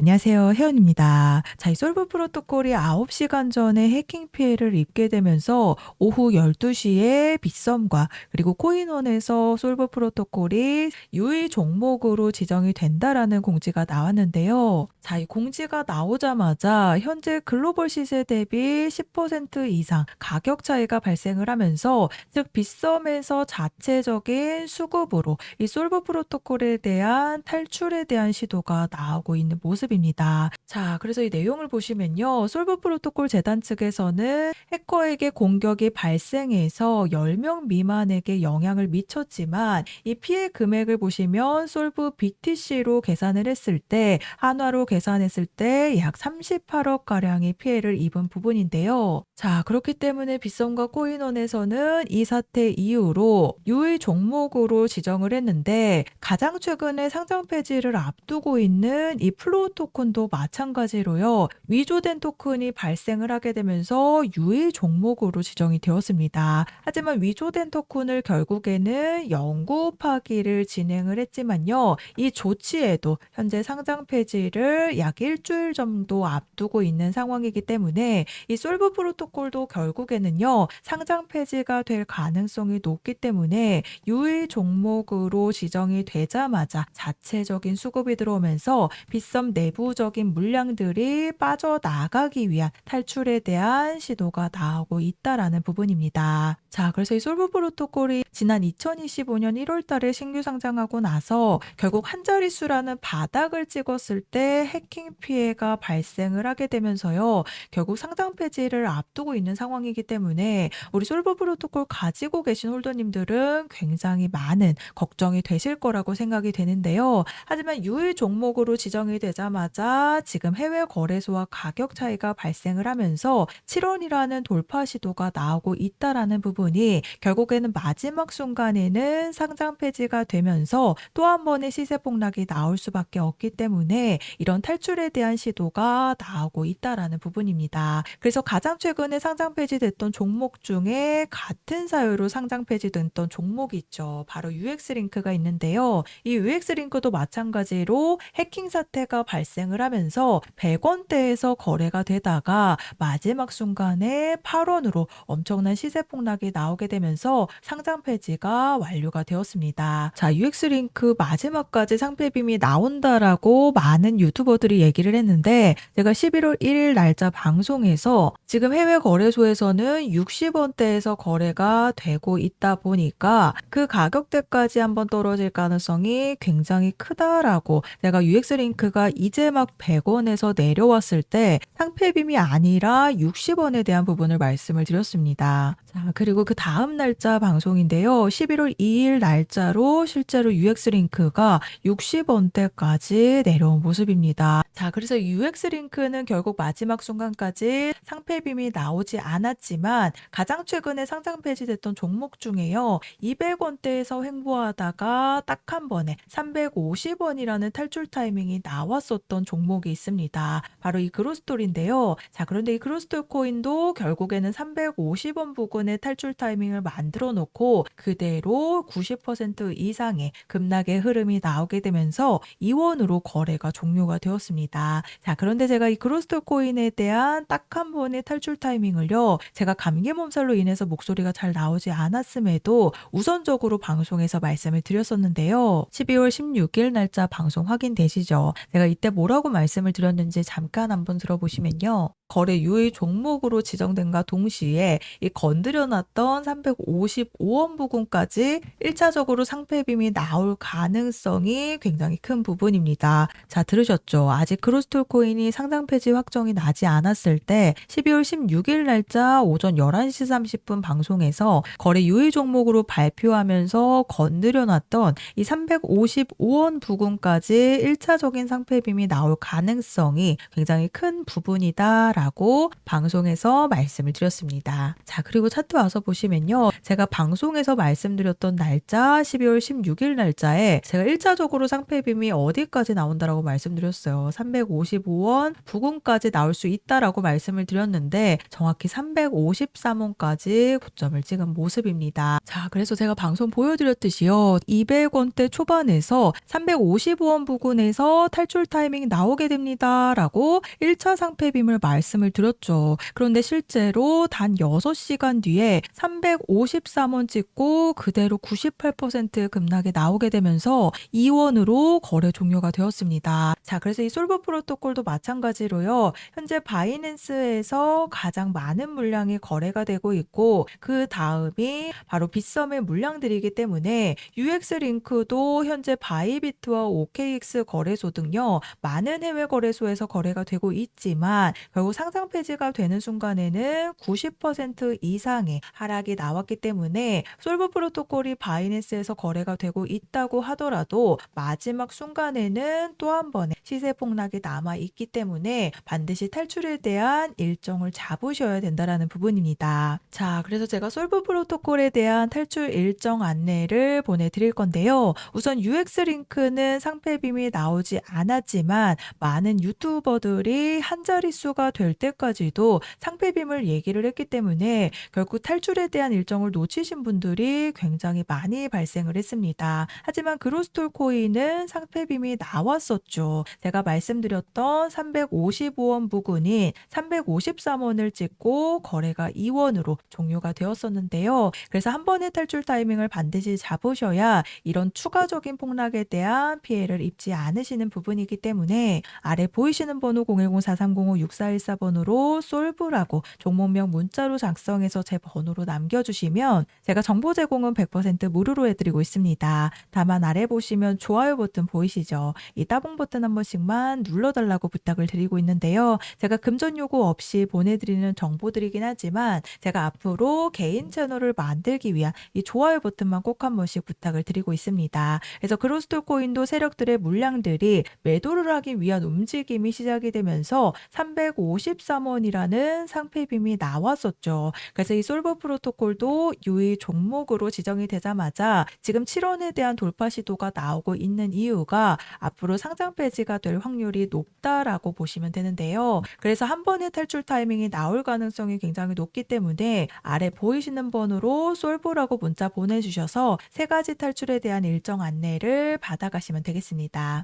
안녕하세요. 혜연입니다. 자, 이 솔브 프로토콜이 9시간 전에 해킹 피해를 입게 되면서 오후 12시에 빗썸과 그리고 코인원에서 솔브 프로토콜이 유의 종목으로 지정이 된다라는 공지가 나왔는데요. 자, 이 공지가 나오자마자 현재 글로벌 시세 대비 10% 이상 가격 차이가 발생을 하면서 즉 빗썸에서 자체적인 수급으로 이 솔브 프로토콜에 대한 탈출에 대한 시도가 나오고 있는 모습입니다. 자, 그래서 이 내용을 보시면요. 솔브 프로토콜 재단 측에서는 해커에게 공격이 발생해서 10명 미만에게 영향을 미쳤지만 이 피해 금액을 보시면 솔브 BTC로 계산을 했을 때 한화로 계산했을 때 약 38억 가량의 피해를 입은 부분인데요. 자, 그렇기 때문에 빗썸과 코인원에서는 이 사태 이후로 유의 종목으로 지정을 했는데 가장 최근에 상장 폐지를 앞두고 있는 이 플로우 토큰도 마찬가지로요. 위조된 토큰이 발생을 하게 되면서 유의 종목으로 지정이 되었습니다. 하지만 위조된 토큰을 결국에는 영구 파기를 진행을 했지만요. 이 조치에도 현재 상장 폐지를 약 일주일 정도 앞두고 있는 상황이기 때문에 이 솔브 프로토콜도 결국에는요. 상장 폐지가 될 가능성이 높기 때문에 유의 종목으로 지정이 되자마자 자체적인 수급이 들어오면서 빗썸 내부적인 물량들이 빠져나가기 위한 탈출에 대한 시도가 나오고 있다라는 부분입니다. 자, 그래서 이 솔브 프로토콜이 지난 2025년 1월 달에 신규 상장하고 나서 결국 한 자릿수라는 바닥을 찍었을 때 해킹 피해가 발생을 하게 되면서요. 결국 상장 폐지를 앞두고 있는 상황이기 때문에 우리 솔브 프로토콜 가지고 계신 홀더님들은 굉장히 많은 걱정이 되실 거라고 생각이 되는데요. 하지만 유의 종목으로 지정이 되자마자 지금 해외 거래소와 가격 차이가 발생을 하면서 7원이라는 돌파 시도가 나오고 있다라는 부분이 결국에는 마지막 순간에는 상장 폐지가 되면서 또 한 번의 시세 폭락이 나올 수밖에 없기 때문에 이런 탈출에 대한 시도가 나오고 있다라는 부분입니다. 그래서 가장 최근에 상장 폐지됐던 종목 중에 같은 사유로 상장 폐지됐던 종목이 있죠. 바로 UX링크가 있는데요. 이 UX링크도 마찬가지로 해킹 사태가 발생을 하면서 100원대에서 거래가 되다가 마지막 순간에 8원으로 엄청난 시세 폭락이 나오게 되면서 상장 폐지가 완료가 되었습니다. 자, UX링크 마지막까지 상폐빔이 나온다라고 많은 유튜버들이 얘기를 했는데 제가 11월 1일 날짜 방송에서 지금 해외 거래소에서는 60원대에서 거래가 되고 있다 보니까 그 가격대까지 한번 떨어질 가능성이 굉장히 크다라고 제가 UX링크가 이제 막 100원에서 내려왔을 때 상폐빔이 아니라 60원에 대한 부분을 말씀을 드렸습니다. 자, 그리고 그 다음 날짜 방송인데요. 11월 2일 날짜로 실제로 UX링크가 60원대까지 내려온 모습입니다. 자, 그래서 UX링크는 결국 마지막 순간까지 상폐빔이 나오지 않았지만 가장 최근에 상장 폐지됐던 종목 중에요. 200원대에서 횡보하다가 딱 한 번에 350원이라는 탈출 타이밍이 나왔었던 종목이 있습니다. 바로 이 그로스톨인데요. 자, 그런데 이 그로스톨 코인도 결국에는 350원 부근의 탈출 타이밍을 만들어 놓고 그대로 90% 이상의 급락의 흐름이 나오게 되면서 2원으로 거래가 종료가 되었습니다. 자, 그런데 제가 이 그로스톨 코인에 대한 딱 한 번의 탈출 타이밍을요. 제가 감기 몸살로 인해서 목소리가 잘 나오지 않았음에도 우선적으로 방송에서 말씀을 드렸었는데요. 12월 16일 날짜 방송 확인되시죠? 제가 이때 뭐라고 말씀을 드렸는지 잠깐 한번 들어보시면요. 거래 유의 종목으로 지정된과 동시에 이 건드려놨던 355원 부근까지 1차적으로 상폐빔이 나올 가능성이 굉장히 큰 부분입니다. 자, 들으셨죠? 아직 크로스톨 코인이 상장 폐지 확정이 나지 않았을 때 12월 16일 날짜 오전 11시 30분 방송에서 거래 유의 종목으로 발표하면서 건드려놨던 이 355원 부근까지 1차적인 상폐빔이 나올 가능성이 굉장히 큰 부분이다 라고 방송에서 말씀을 드렸습니다. 자, 그리고 차트 와서 보시면요. 제가 방송에서 말씀드렸던 날짜 12월 16일 날짜에 제가 1차적으로 상패빔이 어디까지 나온다라고 말씀드렸어요. 355원 부근까지 나올 수 있다라고 말씀을 드렸는데 정확히 353원까지 고점을 찍은 모습입니다. 자, 그래서 제가 방송 보여드렸듯이요. 200원대 초반에서 355원 부근에서 탈출 타이밍 나오게 됩니다. 라고 1차 상패빔을 말씀을 드렸죠. 그런데 실제로 단 6시간 뒤에 353원 찍고 그대로 98% 급락에 나오게 되면서 2원으로 거래 종료가 되었습니다. 자, 그래서 이 솔브 프로토콜도 마찬가지로요. 현재 바이낸스에서 가장 많은 물량이 거래가 되고 있고 그 다음이 바로 빗썸의 물량들이기 때문에 UX 링크도 현재 바이비트와 OKX 거래소 등요. 많은 해외 거래소에서 거래가 되고 있지만 결국 상장 폐지가 되는 순간에는 90% 이상의 하락이 나왔기 때문에 솔브 프로토콜이 바이낸스에서 거래가 되고 있다고 하더라도 마지막 순간에는 또 한 번의 시세 폭락이 남아 있기 때문에 반드시 탈출에 대한 일정을 잡으셔야 된다라는 부분입니다. 자, 그래서 제가 솔브 프로토콜에 대한 탈출 일정 안내를 보내드릴 건데요. 우선 UX 링크는 상패빔이 나오지 않았지만 많은 유튜버들이 한 자릿수가 될 때까지도 상패빔을 얘기를 했기 때문에 결국 탈출에 대한 일정을 놓치신 분들이 굉장히 많이 발생을 했습니다. 하지만 그로스톨 코인은 상패빔이 나왔었죠. 제가 말씀드렸던 355원 부근인 353원을 찍고 거래가 2원으로 종료가 되었었는데요. 그래서 한 번의 탈출 타이밍을 반드시 잡으셔야 이런 추가적인 폭락에 대한 피해를 입지 않으시는 부분이기 때문에 아래 보이시는 번호 010-4305-6414번으로 솔브라고 종목명 문자로 작성해서 제 번호로 남겨주시면 제가 정보 제공은 100% 무료로 해드리고 있습니다. 다만 아래 보시면 좋아요 버튼 보이시죠? 이 따봉 버튼 한 번씩만 눌러달라고 부탁을 드리고 있는데요. 제가 금전 요구 없이 보내드리는 정보들이긴 하지만 제가 앞으로 개인 채널을 만들기 위한 이 좋아요 버튼만 꼭 한 번씩 부탁을 드리고 있습니다. 그래서 그로스톨 코인도 세력들의 물량들이 매도를 하기 위한 움직임이 시작이 되면서 353원이라는 상패빔이 나왔었죠. 그래서 이 솔버 프로토콜도 유의 종목으로 지정이 되자마자 지금 7원에 대한 돌파 시도가 나오고 있는 이유가 앞으로 상장 폐지가 될 확률이 높다라고 보시면 되는데요. 그래서 한 번의 탈출 타이밍이 나올 가능성이 굉장히 높기 때문에 아래 보이시는 번호로 솔브라고 문자 보내주셔서 세 가지 탈출에 대한 일정 안내를 받아가시면 되겠습니다.